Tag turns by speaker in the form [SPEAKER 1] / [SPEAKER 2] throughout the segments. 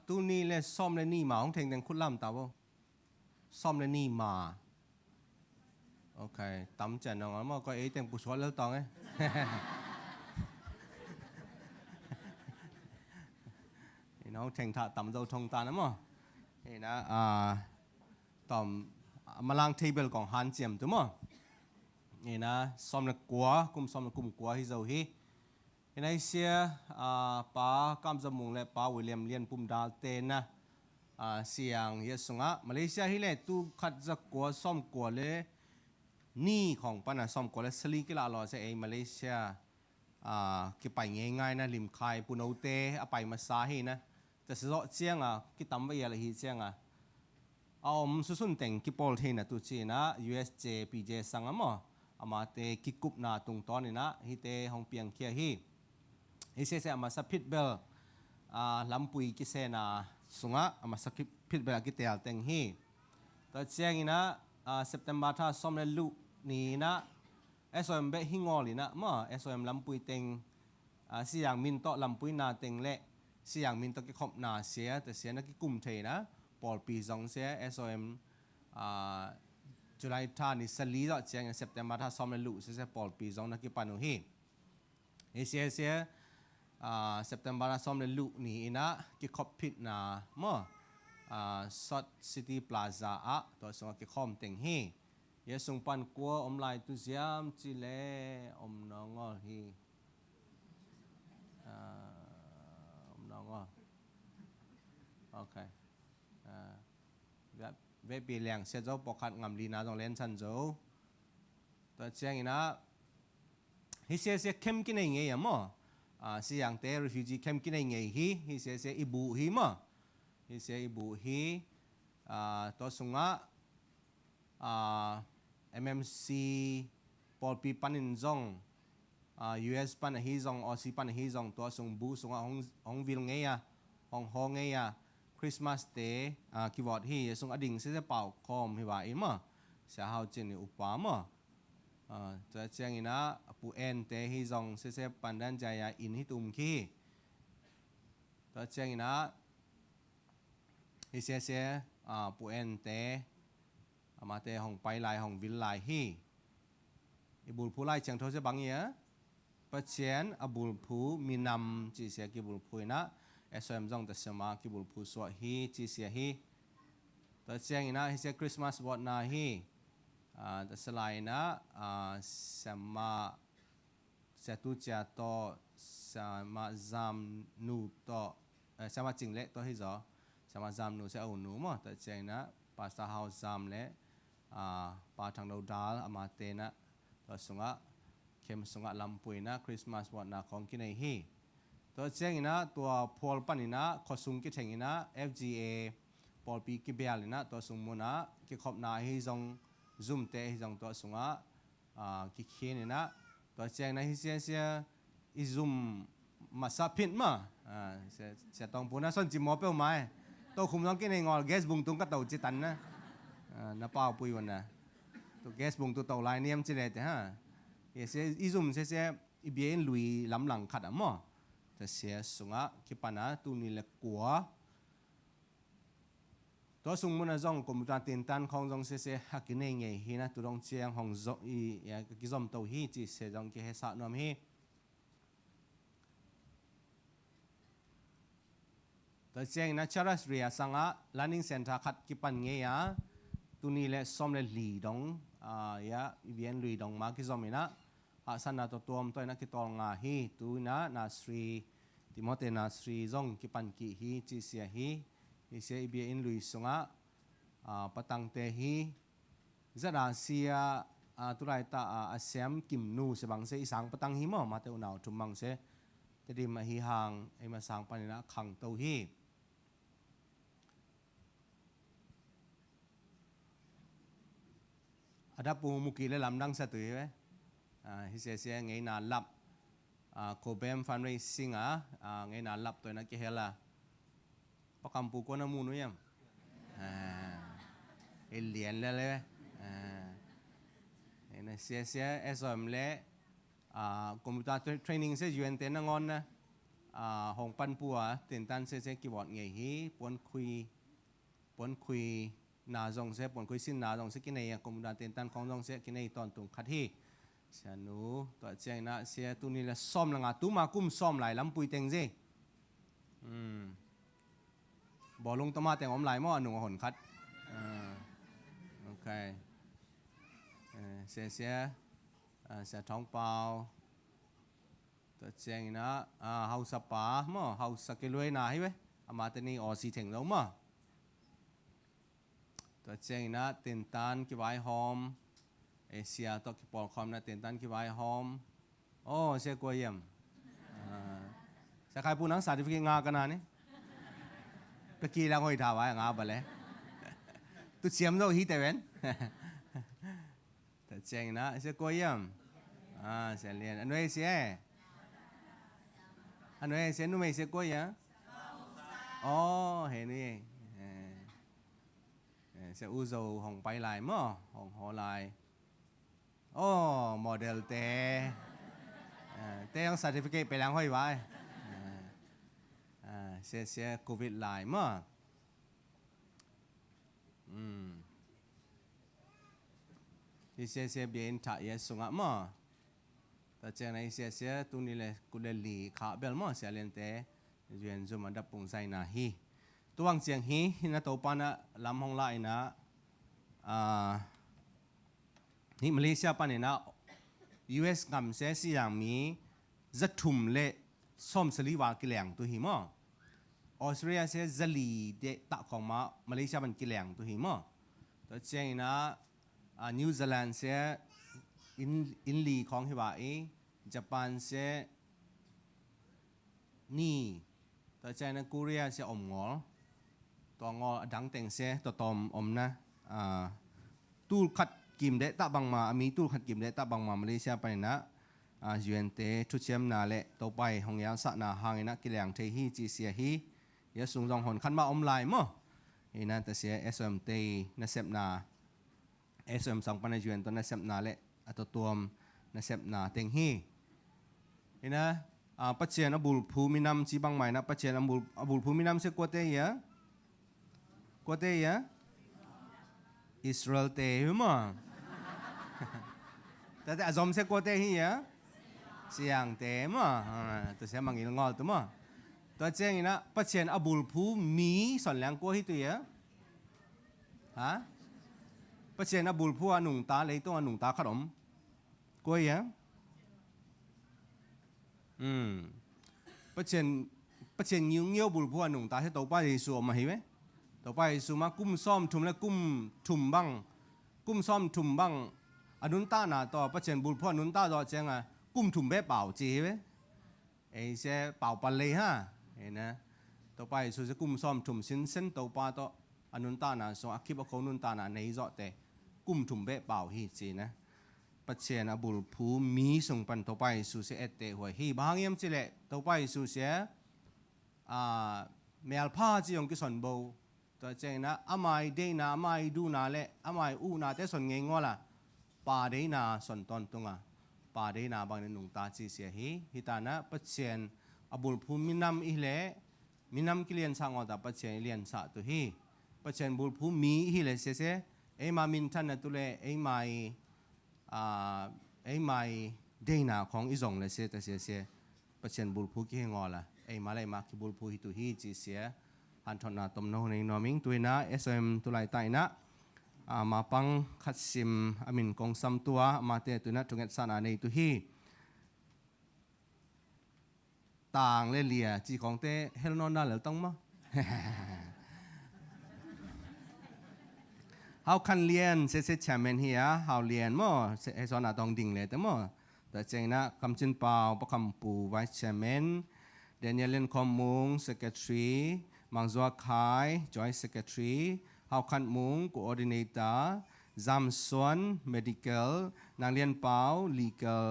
[SPEAKER 1] tu ni le som le ni ma hong theng teng khut lam ta bo som le ni ma ok tắm chén nó mà có ấy teng pu suat le tong ấy nó theng thà tắm dâu thong ta nữa màนี่นะต่อมมาลังเทเบิลของฮันเจียมตัวมั้งนี่นะซ้อมนักกัวกุมซ้อมนักกุมกัวฮิโซฮีนี่นะเสียป้ากำจมูกและป้าวิลเลียมเลียนปุ่มดาลเตนนะเสียงเยสุงะมาเลเซียฮิเล่ตูขัดจักกัวซ้อมกัวเลยนี่ของปนัดซ้อมกัวเลยสลีกิลาลอเซเอมาเลเซียกี่ไปง่ายๆนะลิมคายปุนเอาเตอไปมาซาฮีนะแต่สระเจียงกี่ตั้มไปอะไรฮีเจียงสุนเต็งกี่ปอลเทนะตุจีนะ USJ PJ สังอ่ะมั้งมาเตกี่กุบนาตรงตอนนี้นะฮิเตห้องเปียงเคียฮีฮิเซมาสับพิดเบลลำปุยกี่เซนาสุงะมาสับพิดเบลกี่เตลเต็งฮีตัวเจียงนี่นะSeptember ถ้าซ้อมในลุนี่นะ SOM เบหิงอลีนะมั้ง SOM ลำปุยเต็งสิอย่างมินโตลำปุยนาเต็งเละสิอย่างมินต้องกิขบนาเสียแต่เสียนักกิกุมเทนะปอลปีสองเสีย SOM จุลัยท่านี่สลีดเจียงเซปเทมเบอร์ท่าซ้อมในลุเสียปอลปีสองนักกิปานุฮีเสียเซปเทมเบอร์ซ้อมในลุนี่นะกิขบพิดนามั้งซอดซิตี้พลาซ่าตัวส่งกิขอมเต็งฮีเยสุงปันกัวอมไลตุเซียมจิเลอมนองอฮีน้องก็โอเคเว็บปีแรงเสียเจ้าปกขัดงำลีนาต้องเล่นชันเจ้าตัวเชียงอีนะฮิเสียเข้มกินเองไงมั้งเสียงเตะ refugee เข้มกินเองไงฮิเสียอิบุฮิมั้งฮิเสียอิบุฮิตัวสุงะMMC ปอลปีปันินจงUS ปันฮีซองออซีปันฮีซองตัวส่งบูส่งของวิลเงียของเงียคริสต์มาสเดย์คีย์บอร์ดฮีส่งอดิ่งเสียเป่าคอมฮิวาอิมะเสียหาวจินอุปามะจะเชียงอีนะปูเอ็นเตฮีซองเสียปันดันใจยาอินฮิตุมคีจะเชียงอีนะฮิเสียปูเอ็นเตมาเตของไปลายของวิลไลฮีอิบุลผู้ไล่เชียงโทเสบังเนียปัจเจียนอบุลผู้มีนำจีเสียกิบุลผู้นะSOM จงแต่สมากิบุลผู้สวดฮีจีเสียฮีแต่เชียงนะฮิเสียคริสต์มาสวอดนาฮีแต่สลายนะสมาเสตุเจโตสมาจามนูโตสมาจิงเละโตฮิจอสมาจามนูเสอุนูมั้งแต่เชียงนะภาษาฮาวจามเละปาทางดาวดาลอามาเตนะตัวสงะเข้มสงะลำปุยนะคริสต์มาสวันนะของกินไอฮีตัวเชียงนะตัวพอลปันนะขอสุงกิเทงนะ FGA พอลปีกิเบียลนะตัวสงมุนะกิขบนาฮีจงซุ่มเตฮีจงตัวสงะกิเขียนนะตัวเชียงนะฮิเสียอิซุ่มมาสับพินมาเสียตองปูนะส่วนจิมมอเปิลไม้ตัวคุมต้องกินไองอแก๊สบุงตุงก็เต่าจิตันนะน้าเปล่าปุยวันนะตัวแก๊สบุงตัวเต่าลายเนียมจิเลตฮะเสียอิซุ่มเสียอีเบียนลุยลำหลังขัดอ่ะมั้งแต่เสียสุงะคิปานะตัวนี้เล็กกว่าตัวสุงมันจงกรมการตินตันของจงเสียฮักกินเองไงฮีนะตัวจงเชียงของจงอีกิจอมตัวฮีจีเสียจงกิเฮสะนอมฮีตัวเชียงนะชาร์ลส์เรียสังะลันนิ่งเซ็นทรัลขัดกิปันเงียตัวนี้เล็กสมเลยลีดงอีเบียนลีดงมากิจอมนะสันนาตัวมตัวนักกิตองงาฮีตัวนะนาสรีติโมเตนาสรีจงกิปันกิฮีจีเสียฮีเสียอีเบียนลุยสงะปะตังเตฮีจะราเซียตุไรตาอาเซียมกิมนูเสบังเสอีสังปะตังฮีมั้งมาเตอุนาวจุมังเสแต่ดีมาฮีหางไอมาสังปันนะขังเตาฮีอาดับปูมุกีและลำดังสตุยไหมฮิเสียไงนาลับโคเบมฟันเรซิงไงนาลับตัวนักเกเฮล่าปะคำปูก็น้ำมูนุยังเอเลียนเลยเนี่ยเสียSOMเล่คอมพิวเตอร์เทรนนิ่งเสียยูเอ็นเตนงอนนะ หงปันปัวเต็นตันเสกิวอดเงยฮีปนคุยนาจงเสปนคุยสินนาจงเสกินเองกมุดาเต็นตันของจงเสกินเองตอนตุงขัดฮีเสียหนูตัวเจ้านะเสียตัวนี้ละซ้อมละงาตู้มากุ้มซ้อมไหลลำปุยเต็งเจบ่ลงตัวมาแต่งอมไหลมั่วหนุ่งหนคัดโอเคเสียท้องเปล่าตัวเจ้านะเฮาสปามั่วเฮาสกิลวยนาให้เว้ยอามาตัวนี้ออสีถึงแล้วมั่วตัวเจ้านะเต็นตันกี่ใบหอมเอเชียตอกปอลคอมนะเต็นตันกี่ใบหอมโอ้เสียกว่าเยี่ยมจะใครพูดนังสาธิตงากันนะนี่เมื่อกี้เราคุยถามว่างาบะเลยตุ๊เสียมโลหิตเว้นแต่เจ๋งนะเสียกว่าเยี่ยมเสียเรียนอันนู้นเสียนู้นไม่เสียกว่ายังอ๋อเห็นนี่เสียอุโจของไปลายมั้งของหอลายโอ้โมเดลเต้ยัง certificate ไปแล้วห้อยไว้เสียโควิดลายมั้งที่เสียเบียนถ่ายสุงะมั้งแต่เจ้าในเสียตัวนี้เลยกูเลยหลีขาเบลมั้งเสียเรียนเต้เรียนจนมันดับปุ่งใส่หน้าฮีตัววังเสียงฮีนะตัวปานะลำห้องไล่นะนี่มาเลเซียปานี่นะ US กำเสียสิอย่างมีจะทุ่มเละส้มสลีวากิแหลงตัวหิมะออสเตรเลียเสียจะลีเดตะของมาเลเซียมันกิแหลงตัวหิมะตัวเจ้านะนิวซีแลนด์เสียอินลีของฮิวาญี่ปุ่นเสียนี่ตัวเจ้านะเกาหลีเสียอมงอตัวงอดังเต็งเสียตัวตอมอมนะตู้ขัดกิมเดตะบังมามีตู้ขัดกิมเดตะบังมาเลเซียไปนะยูเอ็นเตทุเชียมนาเละต่อไปหงยาสะนาหางนะกิเลงเทฮีจีเสียฮียาสูงจงหนขันมาอมลายมั้งนี่นะแต่เสีย SOM เตนะเซปนา SOM สองปันยูเอ็นตัวนะเซปนาเละตัวนะเซปนาเต็งฮีนี่นะปัจเจียนอบุลภูมินำจีบังใหม่นะปัจเจียนอบุลภูมินำเสกวเตยะกวเตยะอิสราเอลเตยมั้งแต่อารมณ์เสกวเตฮียะเสียงเตมั้งตัวเสียมังอิลงอลตัวมั้งตัวเจ้านี่นะปัจเจียนอบุลภูมีส่วนแรงกว่าที่ตัวเยอะฮะปัจเจียนอบุลภูหนุ่งตาเลยตัวหนุ่งตาขนมกว่าเยอะปัจเจียนยิ่งเงี้ยวบุลภูหนุ่งตาที่ตัวป้ายิสูมาเห็นไหมตัวป้ายิสูมากุ้มซ้อมทุ่มแล้วกุ้มทุ่มบังกุ้มซ้อมทุ่มบังอนุนตาหน้าต่อปัจเจียนบุลภูอนุนตาต่อเจ้ากุ้มทุ่มเบ๊เป่าจีไหมไอ้เจ้าเป่าปันเลยฮะเห็นนะต่อไปสุดจะกุ้มซ้อมถุ่มสินเส้นตัวปลาต่ออนุนตานาส่งอาคิบเอาของนุนตานาในจอแต่กุ้มถุ่มเบะเป่าฮีจีนะปัจเจนอบุลภูมีส่งปันต่อไปสุดเสียเตะหัวฮีบางยามจีเละต่อไปสุดเสียเมลพาจียงกิสันโบตัวเจนะอาไม่ได้นาไม่ดูนาเละอาไม่อูนาแต่ส่วนเงี้ยงว่าล่ะป่าได้นาส่วนตอนตรงป่าได้นาบางในหนุ่งตาจีเสียฮีฮิตานะปัจเจนอบุลภูมินำอิเล่มินำกิเลียนสังอดาปัจเจนเลียนสัตุฮีปัจเจนบุลภูมิฮิเล่เสียเอมามินทันนัตุเล่เอไม่เดนาของอิจงเลยเสียแต่เสียปัจเจนบุลภูกิเหงอละเอมาเลยมาคิบุลภูฮิตุฮีจีเสียหันทนาตมโนในนอมิงตัวนะSOMตุไลไตนะมาปังขัดซิมอามินกงซัมตัวมาเตตุนะทุกเงสานาในตุฮีต่างเลียจีของเต้เฮลนอนน่าเหลือต้องมั้งเขาคันเรียนเสร็จแชมเปี้ยนเฮียเขาเรียนมั้งเอซอนอาตองดิ่งเลยแต่มั้งแต่เจงนะคำจินเปาประคำปูไวส์แชมเปี้ยนเดนิเอลเลนคอมมุงเซคเรตรีมังซัวคายจอยเซคเรตรีเขาคันมุงโคออร์ดิเนเตอร์ซัมซอนเมดิคอลนางเรียนเปาลีเกล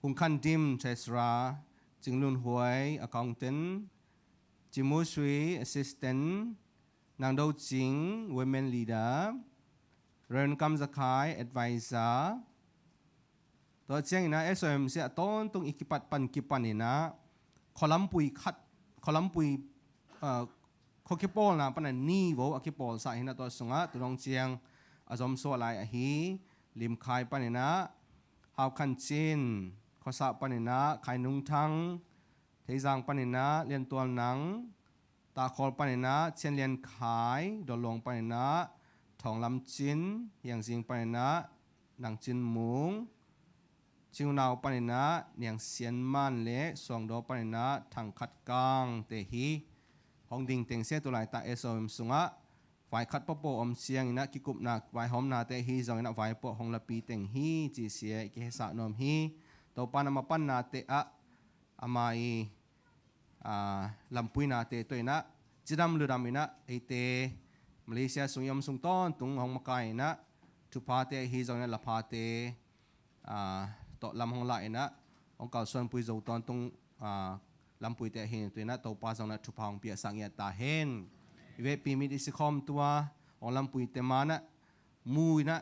[SPEAKER 1] หุงคันดิมเทสราจึงลุนหวย accountant จิมูสวี assistant นางดาวจิง women leader เรนกัมสกาย advisor ตัวเจ้านะ SOM เสียต้นตรงอีกปัดปันกิปันนี่นะ คอลัมปุยคัดคอลัมปุยโคคิปอลนะปนันนี่โวอคิปอลสายนะตัวสงะตัวน้องเจียงอาจอมโซลายอหีลิมคายปนันนะฮาวคันจินข้อสะปนันนะขายนุ่งทังเทจังปนันนะเลียนตัวหนังตาคอลปนันนะเช่นเลียนขายดอลลงปนันนะทองลำจินอย่างสิงปนันนะหนังจินมุงจิวนาวปนันนะอย่างเสียนมันเละสองดอปนันนะทางคัดกลางเตหีห้องดิ่งเต็งเสียตัวไหลตาSOMสุงะฝ่ายคัดปปอมเสียงนะกิกุบนักฝ่ายหอมนาเตหีจงนะฝ่ายปห้องละปีเต็งฮีจีเสียกิเฮสะนอมฮีตัวปานามาปันนาเตอะอามาอีลำปุยนาเตตัวนะจิดำลือดำนะไอเตมาเลเซียสุงยมสุงต้นตุงห้องมากายนะทุพาเตฮีจงนะละพาเตต่อลำห้องไหลนะองค์เก่าส่วนปุยโจตอนตุงลำปุยเตะเห็นตัวนั้นตัวปลาสองนัดทุพองเปียสังเกตตาเห็นเวปีมิดิสิคอมตัวองลำปุยเตมานะมูนะ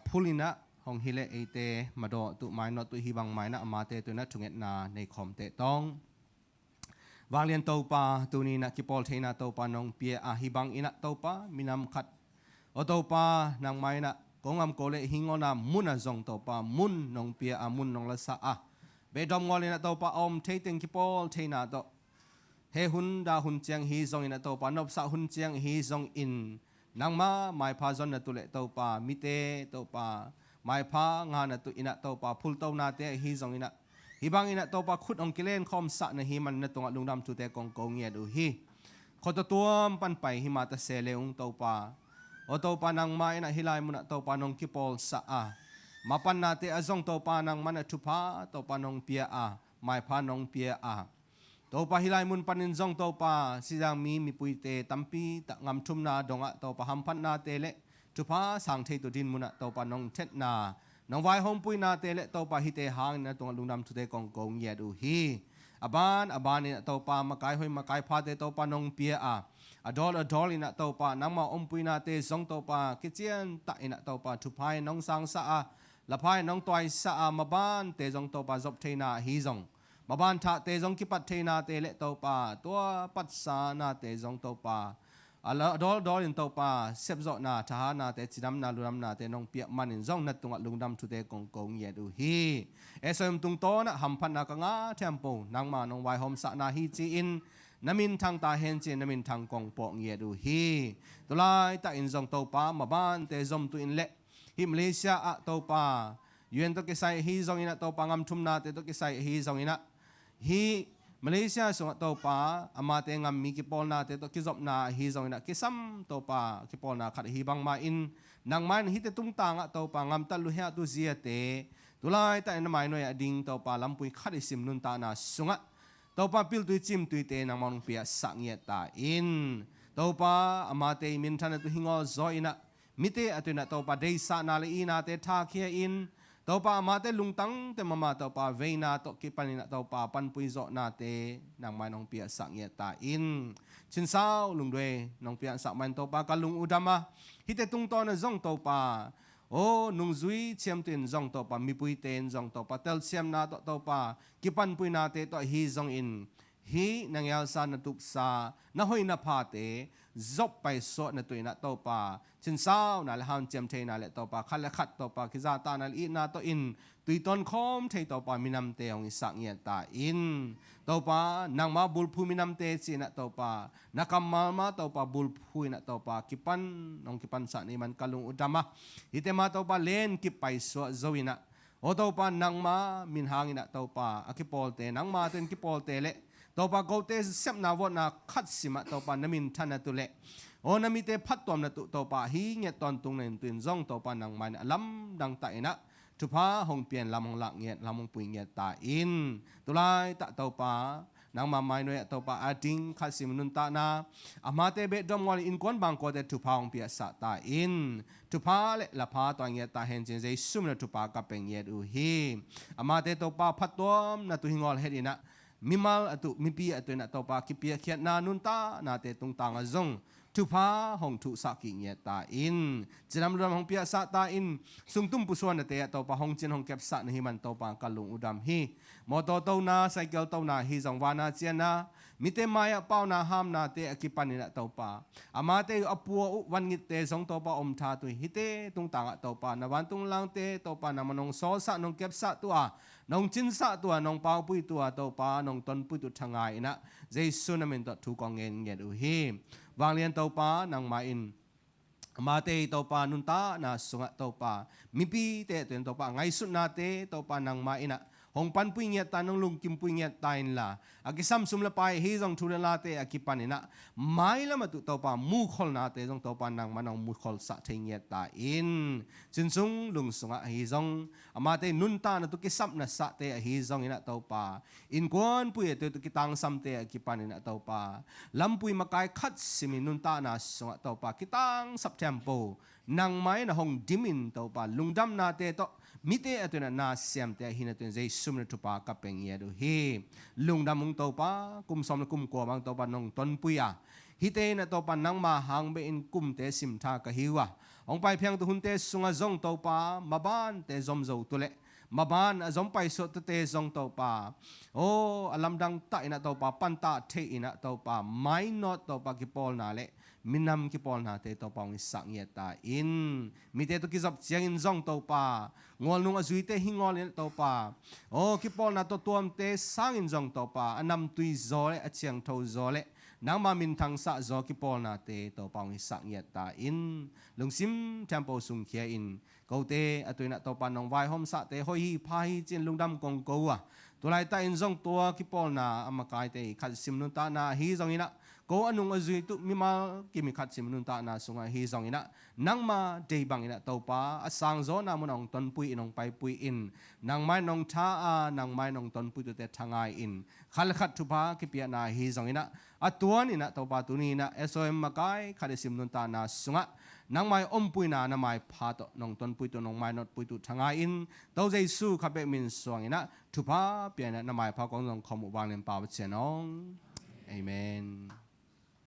[SPEAKER 1] พูลินะห้องฮิเลเอเตมาดอตุไม้นอตุฮิบังไม้นะมาเตตัวนั้นทุงเอ็ดนาในคอมเตต้องวางเรียนตัวปลาตัวนี้นะกิปอลเทนะตัวปลานองเปียฮิบังอินะตัวปลามีน้ำขัดโอตัวปลานางไม้นะกงอำโกเลหิงอนามุนจงตัวปลามุนนองเปียมุนนองละสะเบดอมงอลินะตัวปะอมเทติงกิปอลเทนาโตเฮหุนดาหุนเจียงฮีซองอินะตัวปะนบสะหุนเจียงฮีซองอินนางมาไม่พาจนนะตุเลตัวปะมิเตตัวปะไม่พางานนะตุอินะตัวปะพุลตัวนาเตฮีซองอินะฮิบังอินะตัวปะขุดองกิเลนคอมสะนะฮีมันนะตรงลุงดำตุเตกงกงเงียดูฮีขดตัวปันไปฮิมาตะเซเลอุงตัวปะโอตัวปะนางมาอินะฮิไลมุนะตัวปะนองกิปอลสะมาปันนาเตอจงตัวปานังมันทุพาตัวปานองเปียไม่พานองเปียตัวปาฮิไลมุนปันินจงตัวปาสิจังมีปุยเตตัมปีตะงำทุมนาดงะตัวปาหัมพันนาเตเลทุพาสังเทตุดินมุนะตัวปานองเทนานองไวหงปุยนาเตเลตัวปาฮิเตหางนะตัวลุงดำทุเตกงกงเยดูฮีอบานนี่ตัวปามากายหอยมากายพาเตตัวปานองเปียอดอลอินะตัวปานังมาอมปุยนาเตจงตัวปากิเจียนตะอินะตัวปาทุพายน้องสังสะละพายน้องตัวสะมาบ้านเตจงตัวปาจบเทนาฮีจงมาบ้านท่าเตจงกิปัตเทนาเตเลตัวปาตัวปัสสานาเตจงตัวปาดอลินตัวปาเซบจอนาทหารนาเตจิดำนาลุดำนาเตน้องเปียมันอินจงนัดตรงลุงดำทุเตกงเยดูฮีSOMตุงโตนะหัมพันนากงาเทมโปนางมาน้องไวหอมสะนาฮีจีอินนามินทางตาเฮนจีนามินทางกงปองเยดูฮีตัวลายตาอินจงตัวปามาบ้านเตจมตุอินเละฮิมาเลเซียอะตัวปายูเอ็นตัวกิไซฮีจงอินะตัวปางำทุมนาเตตัวกิไซฮีจงอินะฮีมาเลเซียส่งตัวปาอามาเตงำมีกิปอลนาเตตัวกิจบนาฮีจงอินะกิซัมตัวปากิปอลนาขัดฮีบังมาอินนางมันฮิเตตุ้งตางอะตัวปางำตัลลุเฮตุเซียเตตัวลายแต่ในไม่น้อยดิ่งตัวปาลำปุยขัดซิมนุนตานาสุงะตัวปาปิลตุยจิมตุยเตนางมันเปียสังเยตาอินตัวปาอามาเตมินทันตุหิงอซอยนะมิเตอตุนะตัวปาเดสานาลีนาเตทาเคียอินตัวปามาเตลุงตังเตมามาตัวปาเวนาตัวกิปันนะตัวปาปันปุยโจนาเตนางมาน้องเปียสังเยตาอินชินสาวลุงด้วยน้องเปียสักมันตัวปากลุงอุดามาฮิเตตุงตอนจงตัวปาโอ้นุงซุยเชียมเตนจงตัวปามีปุยเตนจงตัวปาเตลเชียมนาตัวปากิปันปุยนาเตตัวฮีจงอินฮีนางยาสานตุกซานาหอยนาพาเตจบไปโซนตัวนะตัวปาชินสาวนาเลหันเจียมเทนาเลตัวปาขัดและขัดตัวปากิจาตานาลีนาตัวอินตุยตอนคอมเทตัวปามินำเตองอิสังเยตาอินตัวปานางมาบุลพูมินำเตจีนะตัวปานักมาตัวปาบุลพูนะตัวปากิปันน้องกิปันสักนี่มันกลุงอุดามะฮิเตมาตัวปาเลนกิไปโซโจวินะโอตัวปานางมามินหางนะตัวปาอคิปอลเตนางมาเตนกิปอลเตเลตัวปาโกเตเซมนาวนาขัดสิมาตัวปานามินทันตุเลโอนามิเตพัดตัวนัตุตัวปาฮีเงียตอนตุงเนนตุนจงตัวปานังมันลำดังไตนะทุพาหงเปลี่ยนลำหงหลักเงียลำหงปุยเงียตาอินตุลายตะตัวปานางมาไม่น้อยตัวปาอาดิงขัดสิมนุนตานาอามาเตเบดอมวอลอินกวนบางโกเตทุพาหงเปียสตาอินทุพาเลละพาตัวเงียตาเห็นเจนใจซุ่มนะทุพากับเป็นเงียดูฮีอามาเตตัวปาพัดตัวนัตุหิงอลเฮดินะมิมัลอตุมิปีอตุนะตัวปากิปียเขียนนานุนตานาเตตุงตางอจง ทุพาหงทุสักิเงียตาอินจะนำรวมหงเปียสะตาอินสุงตุ้มปุส่วนเตะตัวปะหงจินหงเก็บสะนี่มันตัวปะกัลลุงอุดมฮีมอโตโตนาไซเคิลโตนาฮีจงวานาเจียนามิเตมายะเป้านาห้ามนาเตอกิปันนี่นะตัวปะอามาเตอปัววันงิเตสงตัวปะอมทาตุฮิเตตุงต่างตัวปะนวันตุงลังเตตัวปะนามนงโซสะนงเก็บสะตัวนงจินสะตัวนงเป้าปุยตัวตัวปะนงตนปุยตุทางไงนะเจสุนามินตัวถูกกองเงินเงินอุฮีวางเลียนตัวปะนางมาอินมาเตตัวปานุนตานาสุงะตัวปามิปีเตตัวตัวปาไงสุดนาเตตัวปานางมาอินะหงปันปุยเงียตานงลุงกิมปุยเงียตายนละอากิซัมซุมละไปเฮจงทุเรลาเตอากิปันอินะไม่ละมาตุตัวปามูขลนาเตจงตัวปานางมานงมูขลสัตเทเงียตาอินจินซุงลุงสุงะเฮจงมาเตนุนตานาตุกิซัมนาสัตเตเฮจงอินะตัวปาอินกวนปุยเตตุกิตังซัมเตอากิปันอินะตัวปาลำปุยมาไกขัดสิมินุนตานาสุงะตัวปากิตังสับเทมโปนางไม้นะหงดิมินตัวปาลุงดำนาเตโตมิเตอตัวนั้นนาเสียมเตหินตัวเจสุมนทุปากับเป็นเงียดูฮีลุงดำมุงตัวปากุมสมกุมกัวบางตัวปานงต้นปุยาฮิเตนะตัวปานางมาหางเบอินกุมเตสิมทากะฮิวะองไปเพียงตัวหุ่นเตสุงะจงตัวปามาบ้านเตจอมโจตุเลมาบ้านจอมไปสุดเตจงตัวปาโอ้อลัมดังตะอินะตัวปาปันตาเทอินะตัวปาไม่นอตตัวปากิปอลนาเลมินำกิปอลนาเตตัวปองสังเยตาอินมิเตตุกิจับเจียงอินจงตัวปางอลนุงอจุยเตหิงอลตัวปาโอ้กิปอลนาตัวตัวมเตสังอินจงตัวปาอันนำตุยโซเลอเจียงทูโซเลนางมามินทังสะโซกิปอลนาเตตัวปองสังเยตาอินลุงซิมเทมโปสุงเคียอินกูเตอตุยนะตัวปานองไวหอมสะเตหอยพายจินลุงดำกงกูอ่ะตัวไรตาอินจงตัวกิปอลนาอามากายเตขัดซิมนุนตานาฮีจงอินะก็อนุงอจุยตุมิมากิมิขัดซิมนุนตานาสุงฮีจงอินะนังมาเดบังอินะตัวปาอสังโซนามุนองตนปุยอินองไปปุยอินนางไม้นองท้านางไม้นองตนปุยตุเตทางไงอินขัดขัดทุพากิปิยนาฮีจงอินะอัตัวนี่นะตัวปาตุนีนะ SOM มากายขัดซิมนุนตานาสุงะนางไม้อมปุยนานาไม้พาตนองตนปุยตุนองไม้นอดปุยตุทางไงอินตัวใจสู้ขับเบมินสวงอินะทุพาเปียนะนาไม้พากองนองคอมวางเลนปาวเชนองอาเมน